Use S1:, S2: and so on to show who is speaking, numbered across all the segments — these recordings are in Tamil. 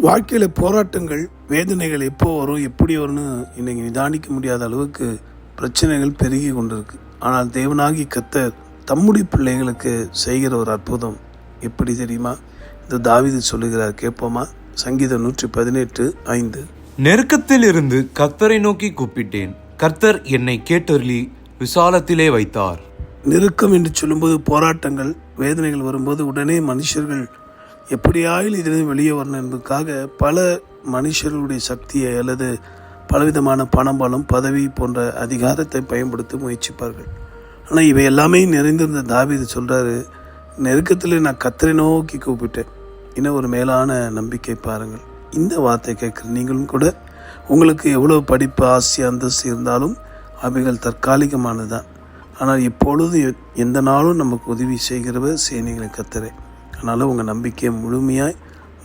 S1: வாழ்க்கையில் போராட்டங்கள், வேதனைகள் எப்போ வரும், எப்படி வரும்னு இன்றைக்கி நிதானிக்க முடியாத அளவுக்கு பிரச்சனைகள் பெருகி கொண்டிருக்கு. ஆனால் தேவனாகி கர்த்தர் தம்முடைய பிள்ளைகளுக்கு செய்கிற ஒரு அற்புதம் எப்படி தெரியுமா? இந்த தாவீது சொல்லுகிறார், கேட்போமா? சங்கீதம் 118:5.
S2: நெருக்கத்தில் இருந்து கர்த்தரை நோக்கி கூப்பிட்டேன், கர்த்தர் என்னை கேட்டருளி விசாலத்திலே வைத்தார்.
S1: நெருக்கம் என்று சொல்லும்போது போராட்டங்கள், வேதனைகள் வரும்போது உடனே மனுஷர்கள் எப்படியாயில் இதிலிருந்து வெளியே வரணும் என்பதற்காக பல மனுஷர்களுடைய சக்தியை அல்லது பலவிதமான பணம், பலம், பதவி போன்ற அதிகாரத்தை பயன்படுத்த முயற்சிப்பார்கள். ஆனால் இவை எல்லாமே நிறைந்திருந்த தாவீது சொல்கிறாரு, நெருக்கத்தில் நான் கர்த்தரை நோக்கி கூப்பிட்டேன். இன்னும் ஒரு மேலான நம்பிக்கை பாருங்கள். இந்த வார்த்தை கேட்குற நீங்களும் கூட உங்களுக்கு எவ்வளோ படிப்பு, ஆசை, அந்தஸ்து இருந்தாலும் அவைகள் தற்காலிகமானது தான். ஆனால் இப்பொழுது எந்த நாளும் நமக்கு உதவி செய்கிறவர் சேனைகளை கர்த்தரே. அதனால் உங்கள் நம்பிக்கையை முழுமையாய்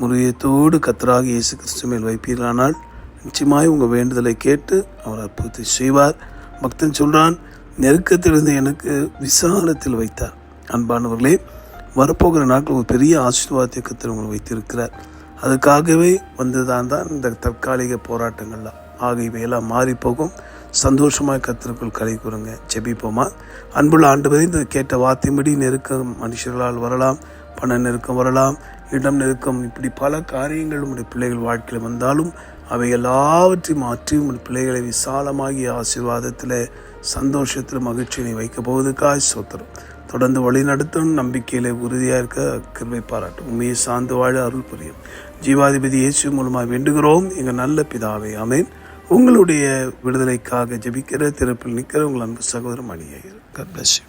S1: முறையத்தோடு கர்த்தராக இயேசு கிறிஸ்து மேல் வைப்பீர்களானால் நிச்சயமாய் உங்கள் வேண்டுதலை கேட்டு அவர் அற்புதத்தை செய்வார். பக்தன் சொல்கிறான், நெருக்கத்திலிருந்து எனக்கு விசாலத்தில் வைத்தார். அன்பானவர்களே, வரப்போகிற நாட்கள் ஒரு பெரிய ஆசீர்வாதத்தை கர்த்தர் உங்களை வைத்திருக்கிறார். அதுக்காகவே வந்ததான் இந்த தற்காலிக போராட்டங்கள்லாம். ஆக இவையெல்லாம் மாறி போகும். சந்தோஷமாக கர்த்தருக்குள் கலை கூறுங்க. ஜெபிப்போமா? அன்புள்ள ஆண்டவரே, இந்த கேட்ட வார்த்தையின்படி நெருக்கம் மனுஷர்களால் வரலாம், பண நெருக்கம் வரலாம், இடம் நெருக்கம், இப்படி பல காரியங்கள் உங்களுடைய பிள்ளைகள் வாழ்க்கையில் வந்தாலும் அவை எல்லாவற்றையும் மாற்றி உங்களுடைய பிள்ளைகளை விசாலமாகிய ஆசீர்வாதத்தில், சந்தோஷத்தில், மகிழ்ச்சியை வைக்க போவதுக்காய் ஸ்தோத்திரம். தொடர்ந்து வழி நடத்தும், நம்பிக்கையில் உறுதியாக இருக்க கிருபை பாராட்டும். உண்மையை சார்ந்து வாழ அருள் புரியும். ஜீவாதிபதி இயேசு மூலமாக வேண்டுகிறோம் எங்கள் நல்ல பிதாவே, ஆமென். உங்களுடைய விடுதலைக்காக ஜெபிக்கிற, திறப்பில் நிற்கிற உங்கள் அன்பு சகோதரர் மணியாயிரு. God bless you.